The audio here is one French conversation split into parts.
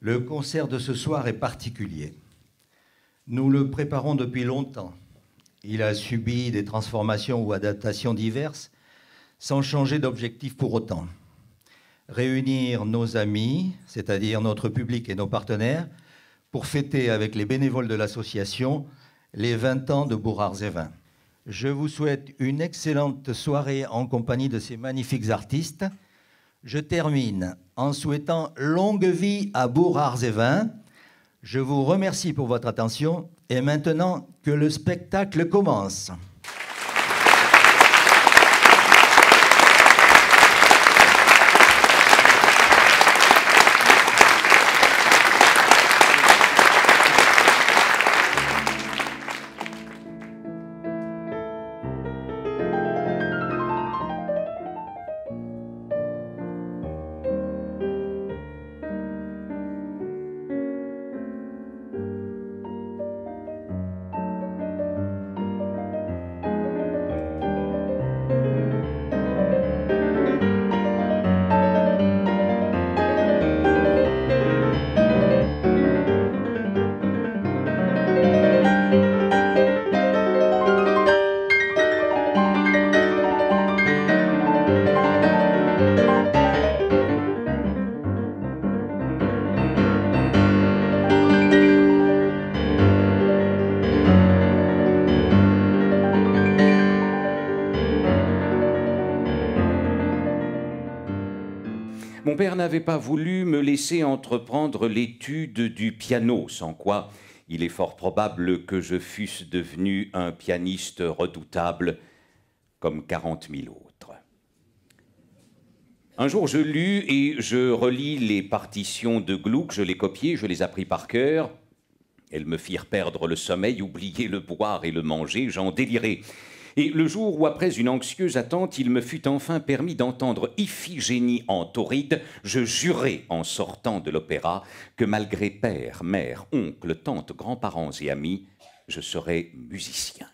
Le concert de ce soir est particulier. Nous le préparons depuis longtemps. Il a subi des transformations ou adaptations diverses, sans changer d'objectif pour autant. Réunir nos amis, c'est-à-dire notre public et nos partenaires, pour fêter avec les bénévoles de l'association les 20 ans de Bourrards et Vins. Je vous souhaite une excellente soirée en compagnie de ces magnifiques artistes. Je termine en souhaitant longue vie à Bourrards et Vins. Je vous remercie pour votre attention et maintenant que le spectacle commence. Mon père n'avait pas voulu me laisser entreprendre l'étude du piano, sans quoi il est fort probable que je fusse devenu un pianiste redoutable comme 40 000 autres. Un jour, je lus et je relis les partitions de Gluck, je les copiai, je les appris par cœur. Elles me firent perdre le sommeil, oublier le boire et le manger, j'en délirai. Et le jour où, après une anxieuse attente, il me fut enfin permis d'entendre Iphigénie en tauride, je jurai en sortant de l'opéra que malgré père, mère, oncle, tante, grands-parents et amis, je serais musicien.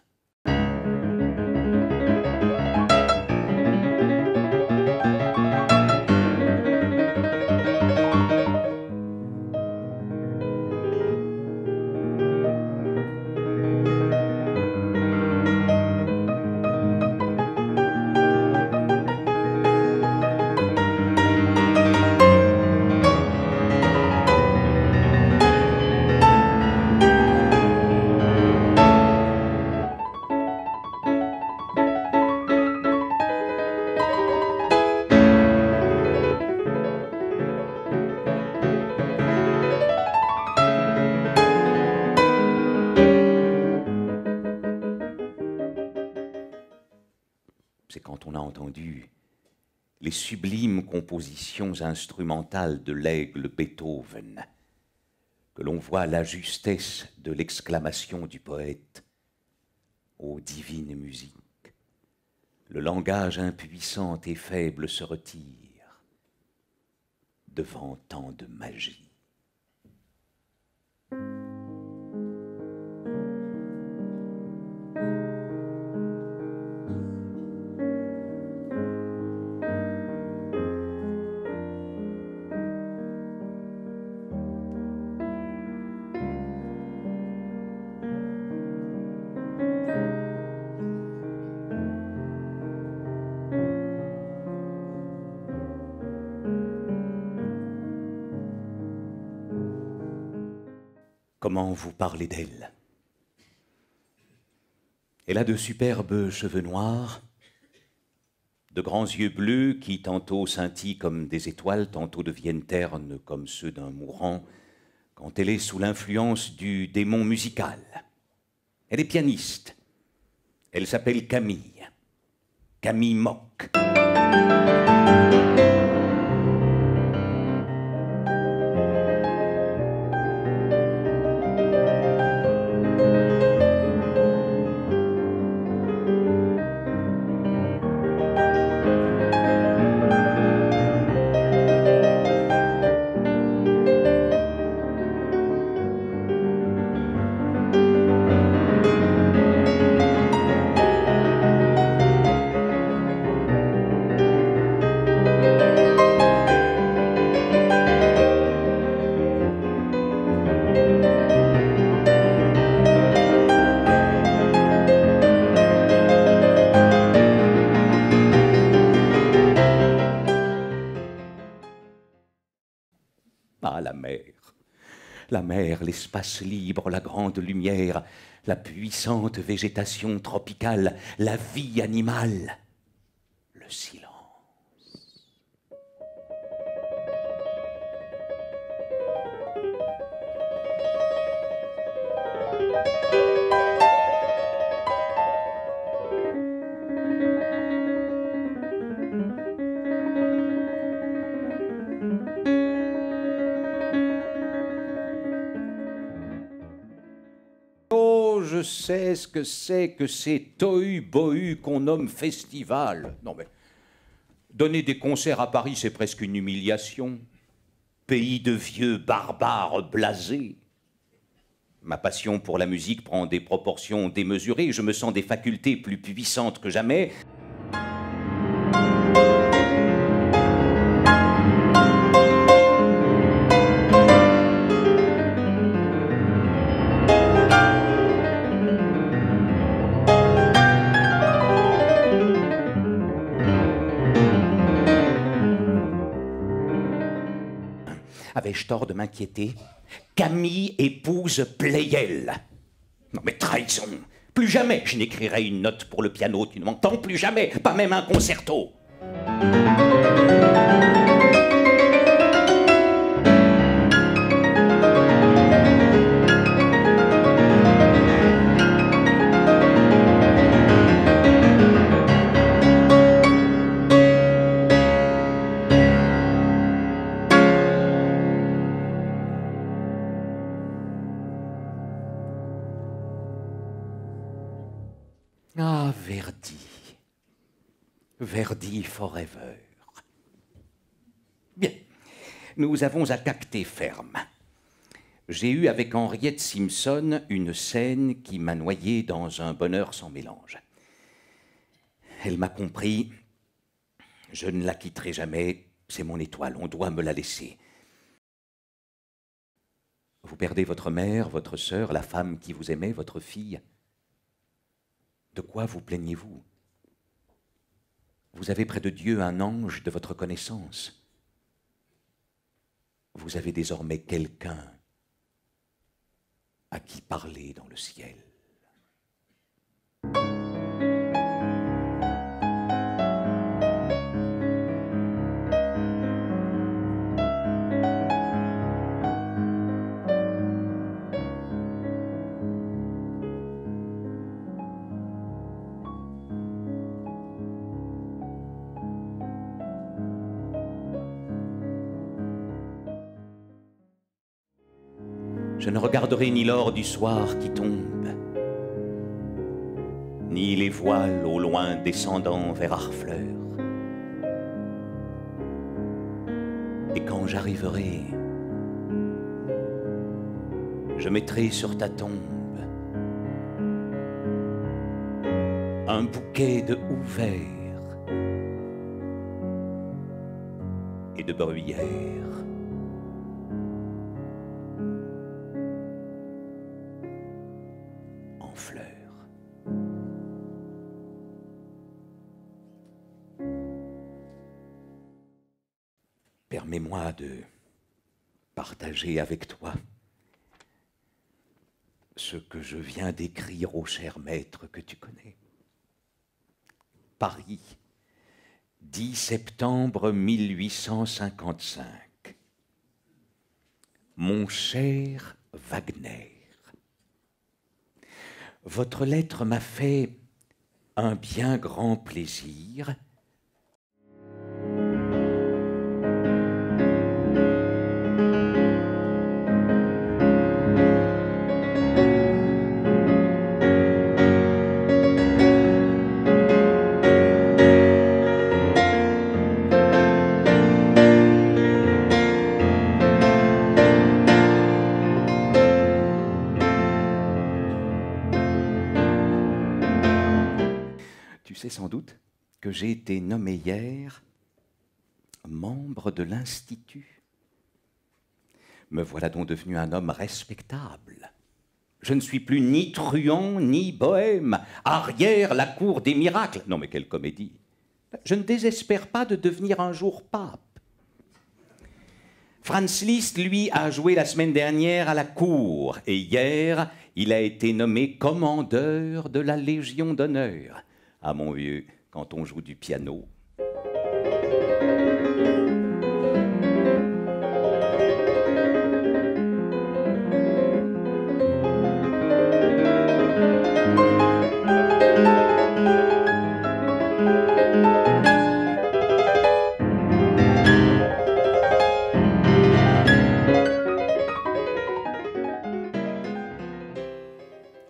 C'est quand on a entendu les sublimes compositions instrumentales de l'aigle Beethoven que l'on voit la justesse de l'exclamation du poète « Ô divine musique, le langage impuissant et faible se retire devant tant de magie. » Comment vous parler d'elle? Elle a de superbes cheveux noirs, de grands yeux bleus qui tantôt scintillent comme des étoiles, tantôt deviennent ternes comme ceux d'un mourant, quand elle est sous l'influence du démon musical. Elle est pianiste. Elle s'appelle Camille. Camille Mock. Ah, la mer, l'espace libre, la grande lumière, la puissante végétation tropicale, la vie animale, le silence. Oh, je sais ce que c'est que ces tohu-bohu qu'on nomme festival. Non mais, donner des concerts à Paris, c'est presque une humiliation. Pays de vieux barbares blasés. Ma passion pour la musique prend des proportions démesurées. Je me sens des facultés plus puissantes que jamais. Avais-je tort de m'inquiéter? Camille épouse Pleyel. Non mais trahison! Plus jamais je n'écrirai une note pour le piano, tu ne m'entends? Plus jamais, pas même un concerto. Ah, Verdi. Verdi forever. Bien, nous avons à cacter ferme. J'ai eu avec Henriette Simpson une scène qui m'a noyé dans un bonheur sans mélange. Elle m'a compris. Je ne la quitterai jamais. C'est mon étoile, on doit me la laisser. Vous perdez votre mère, votre sœur, la femme qui vous aimait, votre fille. De quoi vous plaignez-vous? Vous avez près de Dieu un ange de votre connaissance. Vous avez désormais quelqu'un à qui parler dans le ciel. Je ne regarderai ni l'or du soir qui tombe, ni les voiles au loin descendant vers Harfleur. Et quand j'arriverai, je mettrai sur ta tombe un bouquet de houverts et de bruyères. Permets-moi de partager avec toi ce que je viens d'écrire au cher maître que tu connais. Paris, 10 septembre 1855. Mon cher Wagner, votre lettre m'a fait un bien grand plaisir. Tu sais sans doute que j'ai été nommé hier membre de l'Institut. Me voilà donc devenu un homme respectable. Je ne suis plus ni truand ni bohème, arrière la cour des miracles. Non mais quelle comédie! Je ne désespère pas de devenir un jour pape. Franz Liszt, lui, a joué la semaine dernière à la cour. Et hier, il a été nommé commandeur de la Légion d'honneur. Ah mon vieux, quand on joue du piano...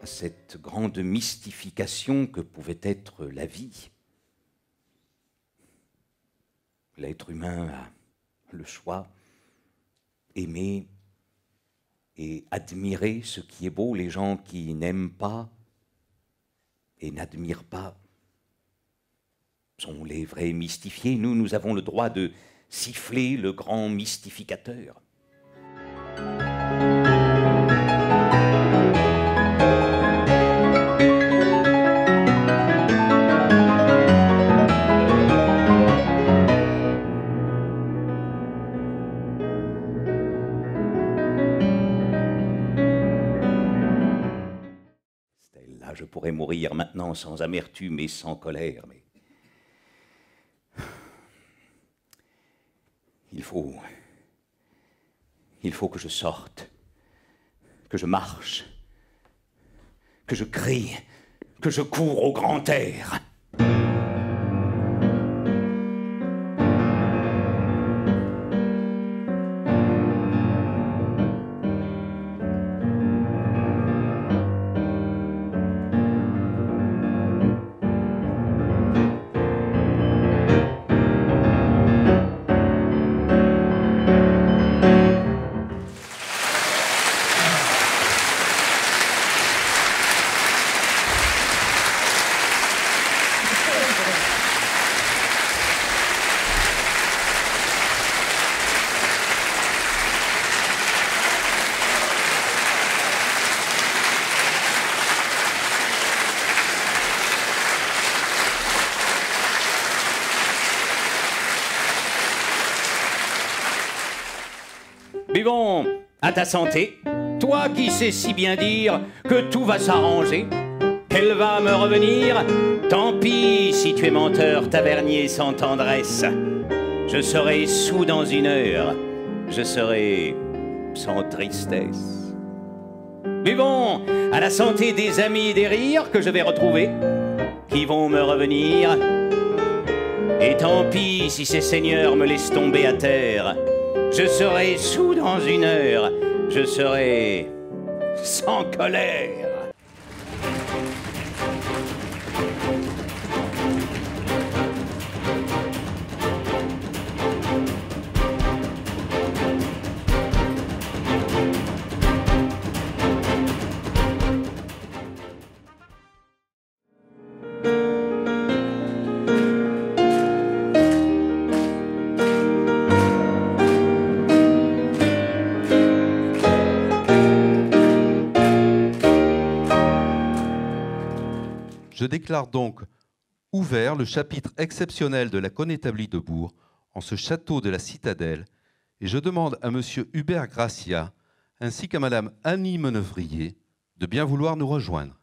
Cette grande mystification que pouvait être la vie. L'être humain a le choix, aimer et admirer ce qui est beau. Les gens qui n'aiment pas et n'admirent pas sont les vrais mystifiés. Nous, nous avons le droit de siffler le grand mystificateur. Je pourrais mourir maintenant sans amertume et sans colère, mais il faut que je sorte, que je marche, que je crie, que je cours au grand air. Buvons à ta santé, toi qui sais si bien dire que tout va s'arranger, qu'elle va me revenir. Tant pis si tu es menteur, tavernier sans tendresse. Je serai soûl dans une heure, je serai sans tristesse. Buvons à la santé des amis et des rires que je vais retrouver, qui vont me revenir. Et tant pis si ces seigneurs me laissent tomber à terre. Je serai soûl dans une heure, je serai sans colère. Je déclare donc ouvert le chapitre exceptionnel de la connétablie de Bourg en ce château de la Citadelle et je demande à Monsieur Hubert Gracia ainsi qu'à Madame Annie Menevrier de bien vouloir nous rejoindre.